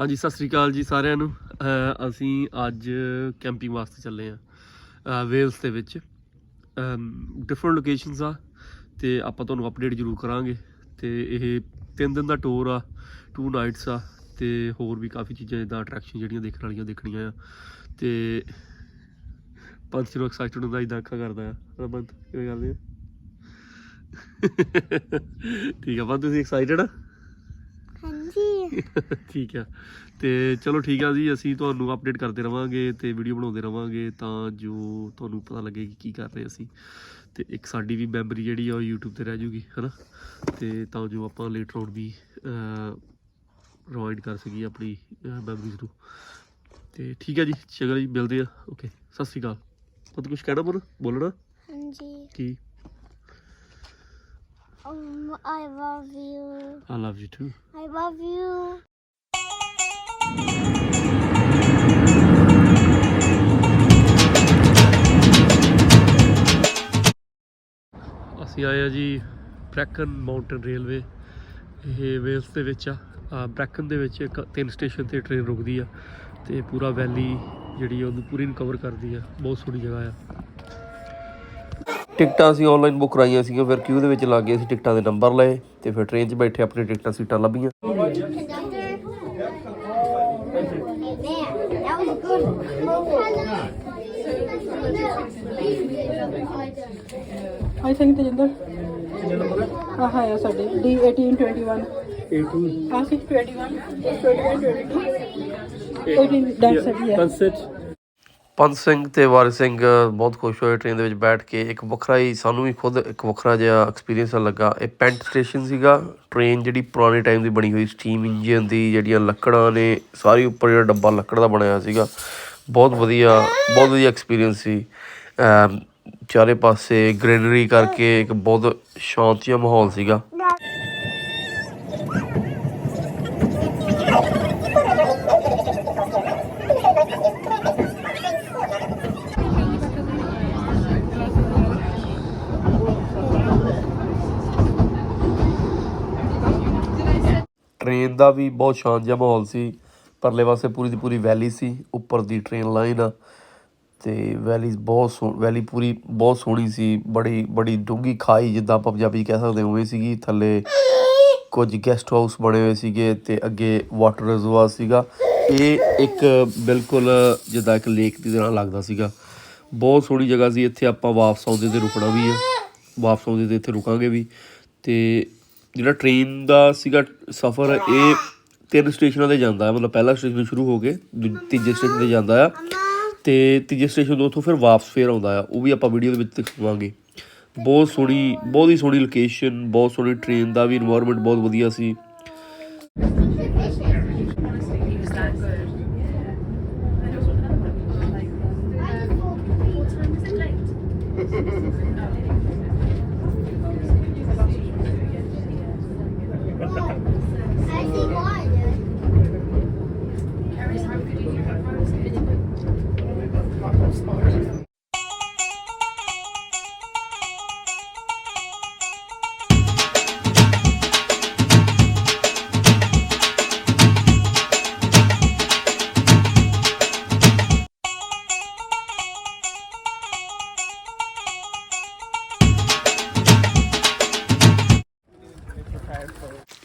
हाँ जी सत श्री अकाल जी सारिਆਂ ਨੂੰ। ਅਸੀਂ ਅੱਜ ਕੈਂਪਿੰਗ ਵਾਸਤੇ ਚੱਲੇ ਹਾਂ ਵੇਲਸ ਦੇ ਵਿੱਚ। ਡਿਫਰੈਂਟ ਲੋਕੇਸ਼ਨਸ ਆ ਅਤੇ ਆਪਾਂ ਤੁਹਾਨੂੰ ਅਪਡੇਟ ਜ਼ਰੂਰ ਕਰਾਂਗੇ। ਅਤੇ ਇਹ 3 ਦਿਨ ਦਾ ਟੂਰ ਆ, 2 ਨਾਈਟਸ ਆ, ਅਤੇ ਹੋਰ ਵੀ ਕਾफ़ੀ ਚੀਜ਼ਾਂ ਜਿੱਦਾਂ ਅਟਰੈਕਸ਼ਨ ਜਿਹੜੀਆਂ ਦੇਖਣ ਵਾਲੀਆਂ ਦੇਖਣੀਆਂ ਆ। ਅਤੇ ਪੰਥ ਨੂੰ ਐਕਸਾਈਟਡ ਹੁੰਦਾ, ਜਿੱਦਾਂ ਅੱਖਾਂ ਕਰਦਾ ਆ। ਪੰਥ ਕਿਵੇਂ ਕਰਦੇ ਆ? ਠੀਕ ਆ ਪੰਥ, ਤੁਸੀਂ ਐਕਸਾਈਟਡ ਆ? ਠੀਕ ਆ। ਅਤੇ ਚਲੋ ਠੀਕ ਆ ਜੀ, ਅਸੀਂ ਤੁਹਾਨੂੰ ਅਪਡੇਟ ਕਰਦੇ ਰਹਾਂਗੇ ਅਤੇ ਵੀਡੀਓ ਬਣਾਉਂਦੇ ਰਹਾਂਗੇ ਤਾਂ ਜੋ ਤੁਹਾਨੂੰ ਪਤਾ ਲੱਗੇ ਕਿ ਕੀ ਕਰ ਰਹੇ ਅਸੀਂ। ਅਤੇ ਇੱਕ ਸਾਡੀ ਵੀ ਮੈਮਰੀ ਜਿਹੜੀ ਆ ਉਹ YouTube 'ਤੇ ਰਹਿ ਜੂਗੀ, ਹੈ ਨਾ। ਅਤੇ ਤਾਂ ਜੋ ਆਪਾਂ ਲੇਟਰ ਔਨ ਵੀ ਰਿਵਾਈਂਡ ਕਰ ਸਕੀਏ ਆਪਣੀ ਮੈਮਰੀਜ਼ ਨੂੰ। ਅਤੇ ਠੀਕ ਹੈ ਜੀ, ਚੰਗਾ ਜੀ, ਮਿਲਦੇ ਆ। ਓਕੇ, ਸਤਿ ਸ਼੍ਰੀ ਅਕਾਲ। ਪਤਾ ਕੁਛ ਕਹਿਣਾ ਬੋਲਣਾ? ਹਾਂਜੀ। ਕੀ? I love you. I love you too. I love you. ਅਸੀਂ ਆਏ ਆ ਜੀ ਬ੍ਰੈਕਨ ਮਾਊਂਟੇਨ ਰੇਲਵੇ। ਇਹ ਵੇਲਸ ਦੇ ਵਿੱਚ ਆ। ਬ੍ਰੈਕਨ ਦੇ ਵਿੱਚ 3 ਸਟੇਸ਼ਨ 'ਤੇ ਟ੍ਰੇਨ ਰੁਕਦੀ ਆ ਅਤੇ ਪੂਰਾ ਵੈਲੀ ਜਿਹੜੀ ਉਹਨੂੰ ਪੂਰੀ ਨੂੰ ਕਵਰ ਕਰਦੀ ਆ। ਬਹੁਤ ਸੋਹਣੀ ਜਗ੍ਹਾ ਆ। ਟਿਕਟਾਂ ਅਸੀਂ ਔਨਲਾਈਨ ਬੁੱਕ ਕਰਾਈਆਂ ਸੀਗੀਆਂ, ਫਿਰ ਕਿਊ ਦੇ ਵਿੱਚ ਲੱਗ ਗਏ। ਅਸੀਂ ਟਿਕਟਾਂ ਦੇ ਨੰਬਰ ਲਏ ਅਤੇ ਫਿਰ ਟ੍ਰੇਨ 'ਚ ਬੈਠੇ, ਆਪਣੀ ਟਿਕਟਾਂ ਸੀਟਾਂ ਲੱਭੀਆਂ। I think Tejinder. हाँ यार साढ़े D 1821. 18. हाँ सी 21. 21 22. 18 that's it yeah. ਪੰਥ ਸਿੰਘ ਅਤੇ ਵਾਰਿਸ ਸਿੰਘ ਬਹੁਤ ਖੁਸ਼ ਹੋਏ ਟ੍ਰੇਨ ਦੇ ਵਿੱਚ ਬੈਠ ਕੇ। ਇੱਕ ਵੱਖਰਾ ਹੀ, ਸਾਨੂੰ ਵੀ ਖੁਦ ਇੱਕ ਵੱਖਰਾ ਜਿਹਾ ਐਕਸਪੀਰੀਅੰਸ ਲੱਗਾ। ਇਹ ਪੈਂਟ ਸਟੇਸ਼ਨ ਸੀਗਾ। ਟ੍ਰੇਨ ਜਿਹੜੀ ਪੁਰਾਣੇ ਟਾਈਮ ਦੀ ਬਣੀ ਹੋਈ, ਸਟੀਮ ਇੰਜਨ ਦੀ, ਜਿਹੜੀਆਂ ਲੱਕੜਾਂ ਨੇ ਸਾਰੀ ਉੱਪਰ, ਜਿਹੜਾ ਡੱਬਾ ਲੱਕੜ ਦਾ ਬਣਿਆ ਸੀਗਾ। ਬਹੁਤ ਵਧੀਆ ਐਕਸਪੀਰੀਅੰਸ ਸੀ। ਚਾਰੇ ਪਾਸੇ ਗ੍ਰੀਨਰੀ ਕਰਕੇ ਇੱਕ ਬਹੁਤ ਸ਼ਾਂਤ ਜਿਹਾ ਮਾਹੌਲ ਸੀਗਾ। ਟ੍ਰੇਨ ਦਾ ਵੀ ਬਹੁਤ ਸ਼ਾਂਤ ਜਿਹਾ ਮਾਹੌਲ ਸੀ। ਪਰਲੇ ਪਾਸੇ ਪੂਰੀ ਦੀ ਪੂਰੀ ਵੈਲੀ ਸੀ, ਉੱਪਰ ਦੀ ਟ੍ਰੇਨ ਲਾਈਨ ਆ। ਅਤੇ ਵੈਲੀ ਪੂਰੀ ਬਹੁਤ ਸੋਹਣੀ ਸੀ। ਬੜੀ ਡੂੰਘੀ ਖਾਈ, ਜਿੱਦਾਂ ਆਪਾਂ ਪੰਜਾਬੀ 'ਚ ਕਹਿ ਸਕਦੇ ਉਵੇਂ ਸੀਗੀ। ਥੱਲੇ ਕੁਝ ਗੈਸਟ ਹਾਊਸ ਬਣੇ ਹੋਏ ਸੀਗੇ ਅਤੇ ਅੱਗੇ ਵਾਟਰ ਰਿਜ਼ਰਵਾਇਰ ਸੀਗਾ। ਇਹ ਇੱਕ ਬਿਲਕੁਲ ਜਿੱਦਾਂ ਇੱਕ ਲੇਕ ਦੀ ਤਰ੍ਹਾਂ ਲੱਗਦਾ ਸੀਗਾ। ਬਹੁਤ ਸੋਹਣੀ ਜਗ੍ਹਾ ਸੀ। ਇੱਥੇ ਆਪਾਂ ਵਾਪਸ ਆਉਂਦੇ 'ਤੇ ਰੁਕਣਾ ਵੀ ਆ, ਵਾਪਸ ਆਉਂਦੇ 'ਤੇ ਇੱਥੇ ਰੁਕਾਂਗੇ ਵੀ। ਅਤੇ ਜਿਹੜਾ ਟ੍ਰੇਨ ਦਾ ਸੀਗਾ ਸਫ਼ਰ, ਇਹ 3 ਸਟੇਸ਼ਨਾਂ 'ਤੇ ਜਾਂਦਾ। ਮਤਲਬ ਪਹਿਲਾ ਸਟੇਸ਼ਨ ਸ਼ੁਰੂ ਹੋ ਕੇ ਤੀਜੇ ਸਟੇਸ਼ਨ 'ਤੇ ਜਾਂਦਾ ਆ ਅਤੇ ਤੀਜੇ ਸਟੇਸ਼ਨ ਤੋਂ ਉੱਥੋਂ ਫਿਰ ਵਾਪਸ ਆਉਂਦਾ ਆ। ਉਹ ਵੀ ਆਪਾਂ ਵੀਡੀਓ ਦੇ ਵਿੱਚ ਦਿਖਾਵਾਂਗੇ। ਬਹੁਤ ਹੀ ਸੋਹਣੀ ਲੋਕੇਸ਼ਨ, ਬਹੁਤ ਸੋਹਣੀ ਟ੍ਰੇਨ ਦਾ ਵੀ ਇਨਵਾਇਰਮੈਂਟ ਬਹੁਤ ਵਧੀਆ ਸੀ।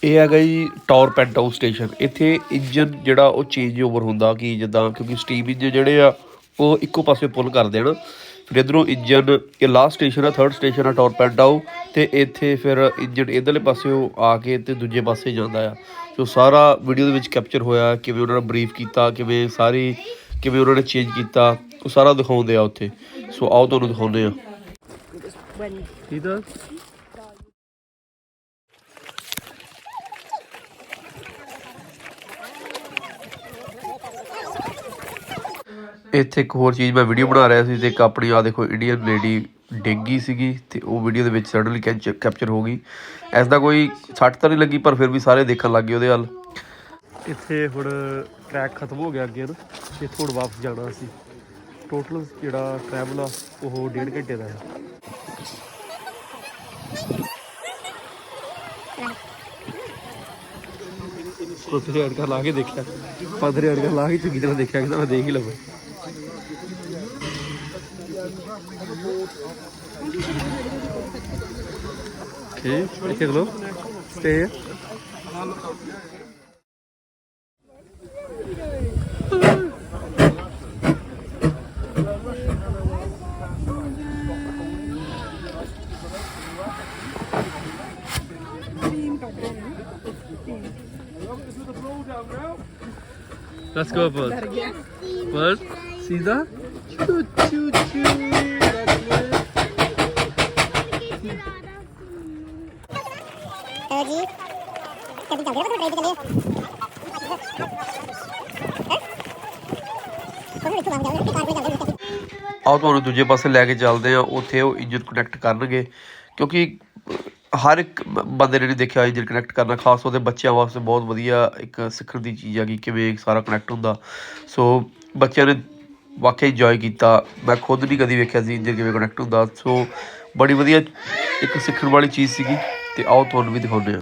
ਇਹ ਹੈਗਾ ਜੀ ਟਾਵਰ ਪੈਂਟ ਹਾਊਸ ਸਟੇਸ਼ਨ। ਇੱਥੇ ਇੰਜਨ ਜਿਹੜਾ ਉਹ ਚੇਂਜ ਓਵਰ ਹੁੰਦਾ, ਕਿ ਜਿੱਦਾਂ ਕਿਉਂਕਿ ਸਟੀਮ ਇੰਜਨ ਜਿਹੜੇ ਆ ਉਹ ਇੱਕੋ ਪਾਸੇ ਪੁੱਲ ਕਰ ਦੇਣ। ਫਿਰ ਇੱਧਰੋਂ ਇੰਜਨ, ਇਹ ਲਾਸਟ ਸਟੇਸ਼ਨ ਆ, 3rd ਸਟੇਸ਼ਨ ਆ ਟਾਵਰ ਪੈਂਟ ਹਾਊਸ। ਅਤੇ ਇੱਥੇ ਫਿਰ ਇੰਜਨ ਇੱਧਰਲੇ ਪਾਸਿਓਂ ਆ ਕੇ ਅਤੇ ਦੂਜੇ ਪਾਸੇ ਜਾਂਦਾ ਆ। ਸੋ ਸਾਰਾ ਵੀਡੀਓ ਦੇ ਵਿੱਚ ਕੈਪਚਰ ਹੋਇਆ, ਕਿਵੇਂ ਉਹਨਾਂ ਨੇ ਬਰੀਫ ਕੀਤਾ, ਕਿਵੇਂ ਉਹਨਾਂ ਨੇ ਚੇਂਜ ਕੀਤਾ, ਉਹ ਸਾਰਾ ਦਿਖਾਉਂਦੇ ਆ ਉੱਥੇ। ਸੋ ਆਓ ਤੁਹਾਨੂੰ ਦਿਖਾਉਂਦੇ ਆ। ਇੱਥੇ ਇੱਕ ਹੋਰ ਚੀਜ਼, ਮੈਂ ਵੀਡੀਓ ਬਣਾ ਰਿਹਾ ਸੀ ਅਤੇ ਇੱਕ ਆਪਣੀ ਆਹ ਦੇਖੋ ਇੰਡੀਅਨ ਲੇਡੀ ਡਿੱਗ ਗਈ ਸੀਗੀ ਅਤੇ ਉਹ ਵੀਡੀਓ ਦੇ ਵਿੱਚ ਸਡਨਲੀ ਕੈਪਚਰ ਹੋ ਗਈ। ਇਸ ਦਾ ਕੋਈ ਸੱਟ ਤਾਂ ਨਹੀਂ ਲੱਗੀ, ਪਰ ਫਿਰ ਵੀ ਸਾਰੇ ਦੇਖਣ ਲੱਗ ਗਏ ਉਹਦੇ ਵੱਲ। ਇੱਥੇ ਹੁਣ ਟਰੈਕ ਖਤਮ ਹੋ ਗਿਆ ਅੱਗੇ ਨਾ, ਇੱਥੋਂ ਹੁਣ ਵਾਪਸ ਜਾਣਾ ਅਸੀਂ। ਟੋਟਲ ਜਿਹੜਾ ਟਰੈਵਲ ਆ ਉਹ 1.5 ਘੰਟੇ ਦਾ ਹੈ। ਉੱਥੇ ਤੇ ਅੜਕਾ ਲਾ ਕੇ ਦੇਖਿਆ, ਪੱਧਰੇ ਅੜਕਾ ਲਾ ਕੇ ਚੰਗੀ ਤਰ੍ਹਾਂ ਦੇਖਿਆ, ਕਹਿੰਦਾ ਮੈਂ ਦੇਖ ਹੀ ਲਵਾਂ। ਠੀਕ ਇੱਥੇ ਖਲੋ stay. Let's go, bud. Bud, see that? Choo choo choo. जी कभी चल रहे हो तो ਆਓ ਤੁਹਾਨੂੰ ਦੂਜੇ ਪਾਸੇ ਲੈ ਕੇ ਚੱਲਦੇ ਆ। ਉੱਥੇ ਉਹ ਇੰਜਨ ਕਨੈਕਟ ਕਰਨਗੇ, ਕਿਉਂਕਿ ਹਰ ਇੱਕ ਬੰਦੇ ਨੇ ਨਹੀਂ ਦੇਖਿਆ ਇੰਜਨ ਕਨੈਕਟ ਕਰਨਾ, ਖਾਸ ਤੌਰ 'ਤੇ ਬੱਚਿਆਂ ਵਾਸਤੇ ਬਹੁਤ ਵਧੀਆ ਇੱਕ ਸਿੱਖਣ ਦੀ ਚੀਜ਼ ਆ ਕਿ ਕਿਵੇਂ ਸਾਰਾ ਕਨੈਕਟ ਹੁੰਦਾ। ਸੋ ਬੱਚਿਆਂ ਨੇ ਵਾਕਿਆ ਇੰਜੋਏ ਕੀਤਾ। ਮੈਂ ਖੁਦ ਨਹੀਂ ਕਦੀ ਵੇਖਿਆ ਸੀ ਇੰਜਨ ਕਿਵੇਂ ਕਨੈਕਟ ਹੁੰਦਾ। ਸੋ ਬੜੀ ਵਧੀਆ ਇੱਕ ਸਿੱਖਣ ਵਾਲੀ ਚੀਜ਼ ਸੀਗੀ, ਅਤੇ ਆਓ ਤੁਹਾਨੂੰ ਵੀ ਦਿਖਾਉਂਦੇ ਹਾਂ।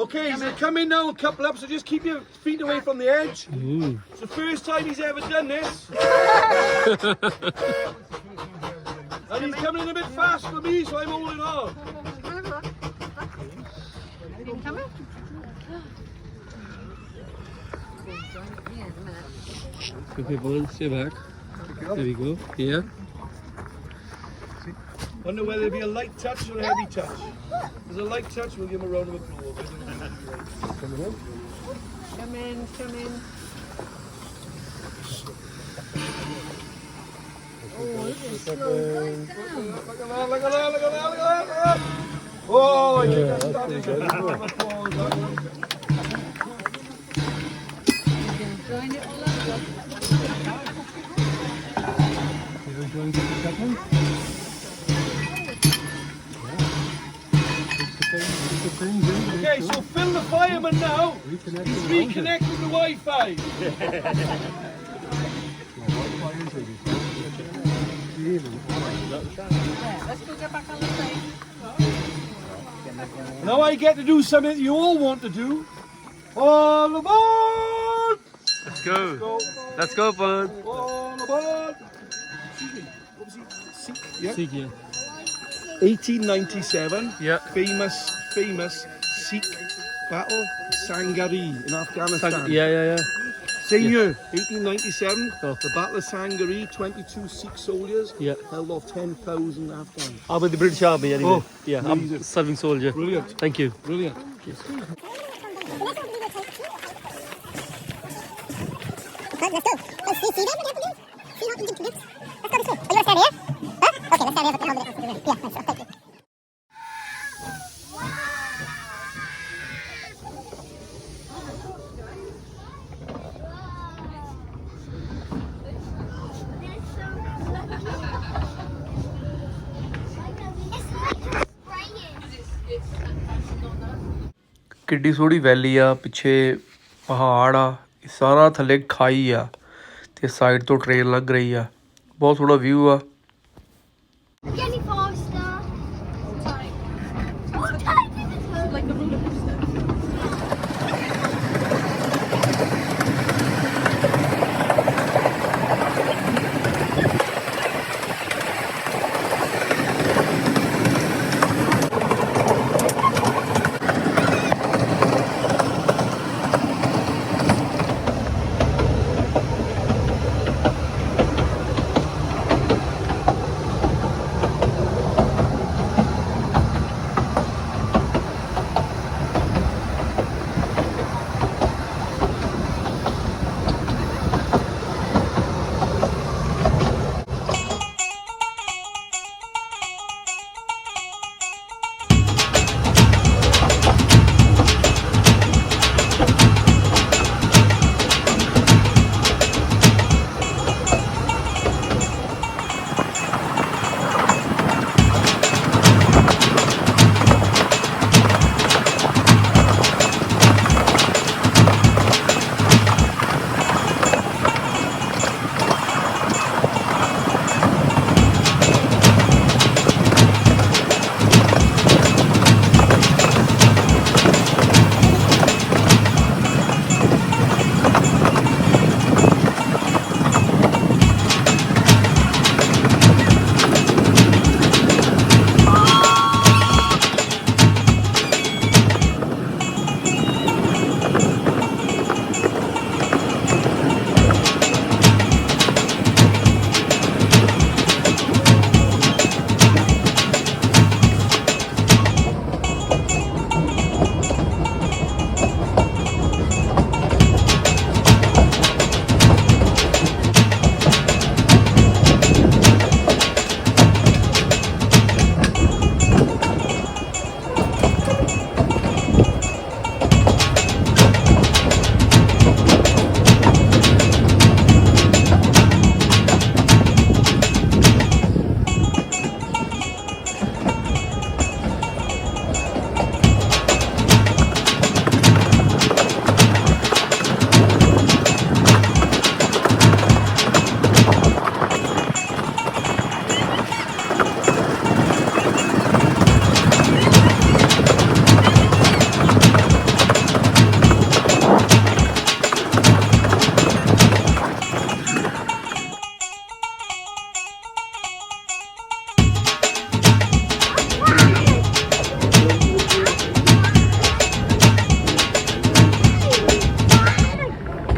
Okay, he's come in now and couple up, so just keep your feet away from the edge. It's the first time he's ever done this. And he's coming in a bit fast for me, so I'm holding on. Okay, Bud, stay back. There we go. Yeah. Wonder whether it'll be a light touch or a heavy touch. If there's a light touch, we'll give him a round of applause. Come in, come in. Oh, it is slow right down. Look at that, look at that, look at that, look at that. Oh, I think that's standing. You can join it all up. Okay, so Phil the fireman now, he's reconnected the Wi-Fi. Let's go get back on the side. Now I get to do something that you all want to do. All aboard! Let's go. Let's go, Bud. All aboard! Excuse me, what was he? Sikh? Yeah. Sikh, yeah. 1897. Yeah. Famous Sikh battle, Sangari in Afghanistan. Yeah. Same year, 1897. Oh. The Battle of Sangari, 22 Sikh soldiers Yeah. held off 10,000 Afghans. I'm with the British Army anyway. Oh, yeah, I'm amazing. serving soldier. Brilliant, Thank you. brilliant. Let's go. Let's see them again, please. See how engine connects. Let's go this way. Are you gonna stand here? Huh? Okay, let's stand here. Yeah, nice. Thank you. ਕਿੱਡੀ ਸੋਹਣੀ ਵੈਲੀ ਆ, ਪਿੱਛੇ ਪਹਾੜ ਆ, ਸਾਰਾ ਥੱਲੇ ਖਾਈ ਆ, ਤੇ ਸਾਈਡ ਤੋਂ ਟ੍ਰੇਨ ਲੰਘ ਰਹੀ ਆ। ਬਹੁਤ ਸੋਹਣਾ ਵਿਊ ਆ। Jenny Foster. Like the roller coaster.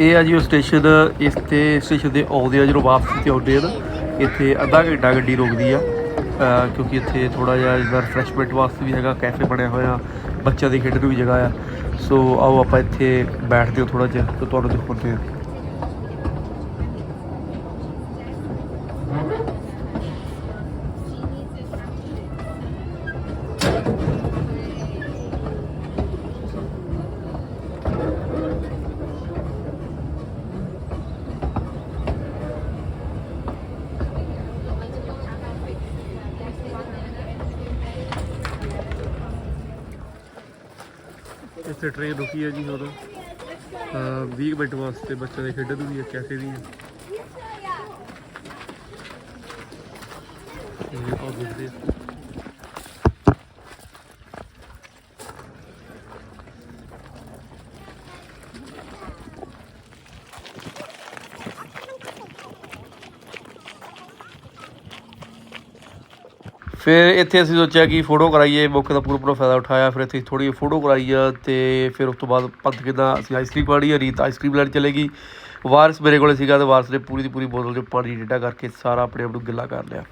ਇਹ ਆ ਜੀ ਉਹ ਸਟੇਸ਼ਨ। ਇਸ ਤੇ ਸਟੇਸ਼ਨ ਦੇ ਆਉਂਦੇ ਆ ਜਦੋਂ ਵਾਪਸ ਤੇ ਆਉਂਦੇ ਆ ਨਾ, ਇੱਥੇ ਅੱਧਾ ਘੰਟਾ ਗੱਡੀ ਰੁਕਦੀ ਆ ਕਿਉਂਕਿ ਇੱਥੇ ਥੋੜ੍ਹਾ ਜਿਹਾ ਜਿੱਦਾਂ ਰਿਫਰੈਸ਼ਮੈਂਟ ਵਾਸਤੇ ਵੀ ਹੈਗਾ, ਕੈਫੇ ਬਣਿਆ ਹੋਇਆ, ਬੱਚਿਆਂ ਦੇ ਖੇਡਣ ਨੂੰ ਵੀ ਜਗ੍ਹਾ ਆ। ਸੋ ਆਓ ਆਪਾਂ ਇੱਥੇ ਬੈਠਦੇ ਹਾਂ ਥੋੜ੍ਹਾ ਜਿਹਾ ਤੇ ਤੁਹਾਨੂੰ ਦਿਖਾਉਂਦੇ ਹਾਂ। ਇੱਥੇ ਟ੍ਰੇਨ ਰੁਕੀ ਹੈ ਜੀ ਹੁਣ 20 ਮਿੰਟ ਵਾਸਤੇ, ਬੱਚਿਆਂ ਦੇ ਖੇਡਣ ਨੂੰ ਵੀ ਹੈ, ਕੈਫੇ ਵੀ ਹੈ। ਆਹ ਦੇਖਦੇ ਹਾਂ। ਫਿਰ ਇੱਥੇ ਅਸੀਂ ਸੋਚਿਆ ਕਿ ਫੋਟੋ ਕਰਾਈਏ, ਮੌਕੇ ਦਾ ਪੂਰਾ ਫਾਇਦਾ ਉਠਾਇਆ। ਫਿਰ ਇੱਥੇ ਥੋੜ੍ਹੀ ਜਿਹੀ ਫੋਟੋ ਕਰਾਈ ਆ ਅਤੇ ਫਿਰ ਉਸ ਤੋਂ ਬਾਅਦ ਪੰਥ ਕਿੱਦਾਂ ਅਸੀਂ ਆਈਸਕ੍ਰੀਮ ਪਾਣੀ ਆ। ਰੀਤ ਆਈਸਕ੍ਰੀਮ ਲੈਣ ਚਲੇ ਗਈ। ਵਾਰਿਸ ਮੇਰੇ ਕੋਲ ਸੀਗਾ ਅਤੇ ਵਾਰਿਸ ਨੇ ਪੂਰੀ ਦੀ ਪੂਰੀ ਬੋਤਲ 'ਚ ਪਾਣੀ ਡੇਢਾ ਕਰਕੇ ਸਾਰਾ ਆਪਣੇ ਆਪ ਨੂੰ ਗਿੱਲਾ ਕਰ ਲਿਆ।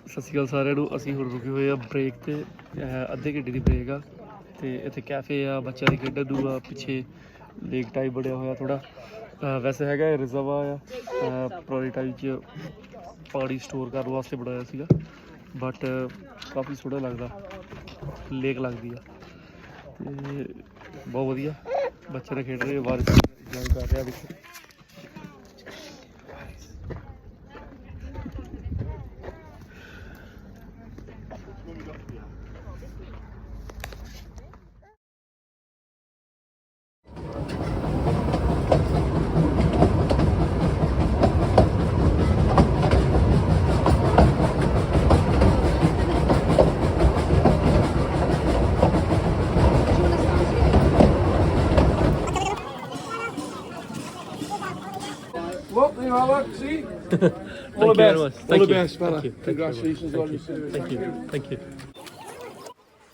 ਸਤਿ ਸ਼੍ਰੀ ਅਕਾਲ ਸਾਰਿਆਂ ਨੂੰ। ਅਸੀਂ ਹੁਣ ਰੁਕੇ ਹੋਏ ਆ ਬ੍ਰੇਕ 'ਤੇ, ਅੱਧੇ ਘੰਟੇ ਦੀ ਬ੍ਰੇਕ ਆ। ਅਤੇ ਇੱਥੇ ਕੈਫੇ ਆ, ਬੱਚਿਆਂ ਦੇ ਖੇਡਣ ਨੂੰ ਆ, ਪਿੱਛੇ ਲੇਕ ਟਾਈਪ ਬਣਿਆ ਹੋਇਆ ਥੋੜ੍ਹਾ, ਵੈਸੇ ਹੈਗਾ ਰਿਜ਼ਰਵ ਆ, ਪੁਰਾਣੇ ਟਾਈਮ 'ਚ ਪਾਣੀ ਸਟੋਰ ਕਰਨ ਵਾਸਤੇ ਬਣਾਇਆ ਸੀਗਾ, ਬਟ ਕਾਫੀ ਸੋਹਣਾ ਲੱਗਦਾ, ਲੇਕ ਲੱਗਦੀ ਆ ਅਤੇ ਬਹੁਤ ਵਧੀਆ। ਬੱਚੇ ਨਾਲ ਖੇਡ ਰਹੇ, ਵਾਰਿਸ ਇੰਜੋਏ ਕਰ ਰਿਹਾ ਵਿੱਚ। Look, you know, look, see? All the best. All the best, fella. Congratulations on your thank you.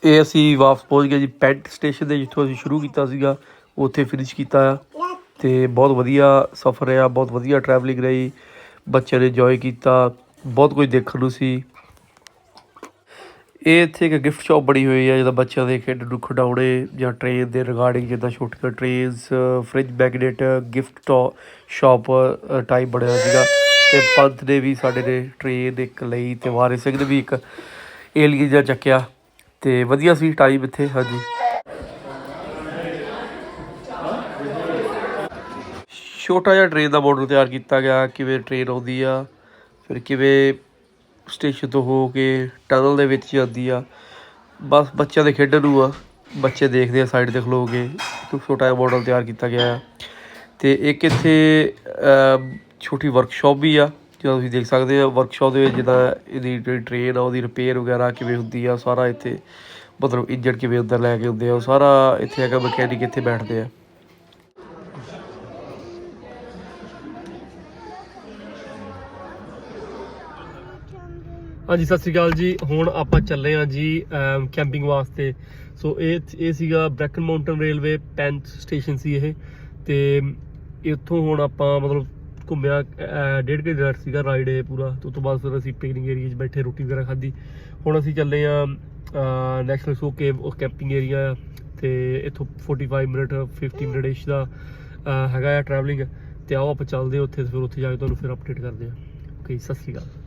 ਇਹ ਅਸੀਂ ਵਾਪਸ ਪਹੁੰਚ ਗਏ ਜੀ ਪੈਂਥ ਸਟੇਸ਼ਨ ਦੇ, ਜਿੱਥੋਂ ਅਸੀਂ ਸ਼ੁਰੂ ਕੀਤਾ ਸੀਗਾ ਉੱਥੇ ਫਿਨਿਸ਼ ਕੀਤਾ ਆ। ਅਤੇ ਬਹੁਤ ਵਧੀਆ ਸਫ਼ਰ ਰਿਹਾ, ਬਹੁਤ ਵਧੀਆ ਟਰੈਵਲਿੰਗ ਰਹੀ, ਬੱਚਿਆਂ ਨੇ ਇੰਜੋਏ ਕੀਤਾ, ਬਹੁਤ ਕੁਝ ਦੇਖਣ ਨੂੰ ਸੀ। ਇਹ ਇੱਥੇ ਇੱਕ ਗਿਫਟ ਸ਼ੋਪ ਬਣੀ ਹੋਈ ਹੈ, ਜਿੱਦਾਂ ਬੱਚਿਆਂ ਦੇ ਖੇਡਣ ਨੂੰ ਖਿਡੌਣੇ ਜਾਂ ਟ੍ਰੇਨ ਦੇ ਰਿਗਾਰਡਿੰਗ, ਜਿੱਦਾਂ ਛੋਟੀਆਂ trains, fridge magnet, gift shop type ਬਣਿਆ ਸੀਗਾ। ਅਤੇ ਪੰਥ ਨੇ ਵੀ ਸਾਡੇ ਨੇ ਟ੍ਰੇਨ ਇੱਕ ਲਈ, ਅਤੇ ਵਾਰਿਸ ਸਿੰਘ ਨੇ ਵੀ ਇੱਕ ਏਲੀਅਨ ਜਿਹਾ ਚੱਕਿਆ, ਅਤੇ ਵਧੀਆ ਸੀ ਟਾਈਮ ਇੱਥੇ। ਹਾਂਜੀ, ਛੋਟਾ ਜਿਹਾ ਟ੍ਰੇਨ ਦਾ ਮਾਡਲ ਤਿਆਰ ਕੀਤਾ ਗਿਆ, ਕਿਵੇਂ ਟ੍ਰੇਨ ਆਉਂਦੀ ਆ, ਫਿਰ ਕਿਵੇਂ ਸਟੇਸ਼ਨ ਤੋਂ ਹੋ ਕੇ ਟਨਲ ਦੇ ਵਿੱਚ ਜਾਂਦੀ ਆ। ਬਸ ਬੱਚਿਆਂ ਦੇ ਖੇਡਣ ਨੂੰ ਆ, ਬੱਚੇ ਦੇਖਦੇ ਆ ਸਾਈਡ 'ਤੇ ਖਲੋ ਕੇ। ਇੱਕ ਛੋਟਾ ਜਿਹਾ ਮਾਡਲ ਤਿਆਰ ਕੀਤਾ ਗਿਆ ਆ। ਅਤੇ ਇੱਕ ਇੱਥੇ ਛੋਟੀ ਵਰਕਸ਼ਾਪ ਵੀ ਆ, ਜਿੱਦਾਂ ਤੁਸੀਂ ਦੇਖ ਸਕਦੇ ਹੋ। ਵਰਕਸ਼ਾਪ ਦੇ ਵਿੱਚ ਜਿੱਦਾਂ ਇਹਦੀ ਜਿਹੜੀ ਟ੍ਰੇਨ ਆ ਉਹਦੀ ਰਿਪੇਅਰ ਵਗੈਰਾ ਕਿਵੇਂ ਹੁੰਦੀ ਆ, ਸਾਰਾ ਇੱਥੇ ਮਤਲਬ ਇੰਜਣ ਕਿਵੇਂ ਅੰਦਰ ਲੈ ਕੇ ਹੁੰਦੇ ਆ, ਉਹ ਸਾਰਾ ਇੱਥੇ ਹੈਗਾ। ਮਕੈਨਿਕ ਇੱਥੇ ਬੈਠਦੇ ਆ। ਹਾਂਜੀ, ਸਤਿ ਸ਼੍ਰੀ ਅਕਾਲ ਜੀ। ਹੁਣ ਆਪਾਂ ਚੱਲੇ ਹਾਂ ਜੀ ਕੈਂਪਿੰਗ ਵਾਸਤੇ। ਸੋ ਇਹ ਸੀਗਾ ਬ੍ਰੈਕਨ ਮਾਊਂਟਨ ਰੇਲਵੇ ਪੈਂਥ ਸਟੇਸ਼ਨ ਸੀ ਇਹ, ਅਤੇ ਇੱਥੋਂ ਹੁਣ ਆਪਾਂ ਮਤਲਬ ਘੁੰਮਿਆ 1.5 ਘੰਟੇ ਦਾ ਸੀਗਾ ਰਾਈਡ ਇਹ ਪੂਰਾ। ਅਤੇ ਉਸ ਤੋਂ ਬਾਅਦ ਫਿਰ ਅਸੀਂ ਪਿਕਨਿਕ ਏਰੀਏ 'ਚ ਬੈਠੇ, ਰੋਟੀ ਵਗੈਰਾ ਖਾਧੀ। ਹੁਣ ਅਸੀਂ ਚੱਲੇ ਹਾਂ ਨੈਸ਼ਨਲ ਸੋ ਕੇਵ, ਉਹ ਕੈਂਪਿੰਗ ਏਰੀਆ ਆ, ਅਤੇ ਇੱਥੋਂ 45 ਮਿੰਟ 50 ਮਿੰਟ ਇਸ਼ ਦਾ ਹੈਗਾ ਆ ਟਰੈਵਲਿੰਗ। ਅਤੇ ਆਓ ਆਪਾਂ ਚੱਲਦੇ ਹਾਂ ਉੱਥੇ, ਫਿਰ ਉੱਥੇ ਜਾ ਕੇ ਤੁਹਾਨੂੰ ਫਿਰ ਅਪਡੇਟ ਕਰਦੇ ਹਾਂ। ਓਕੇ, ਸਤਿ ਸ਼੍ਰੀ ਅਕਾਲ।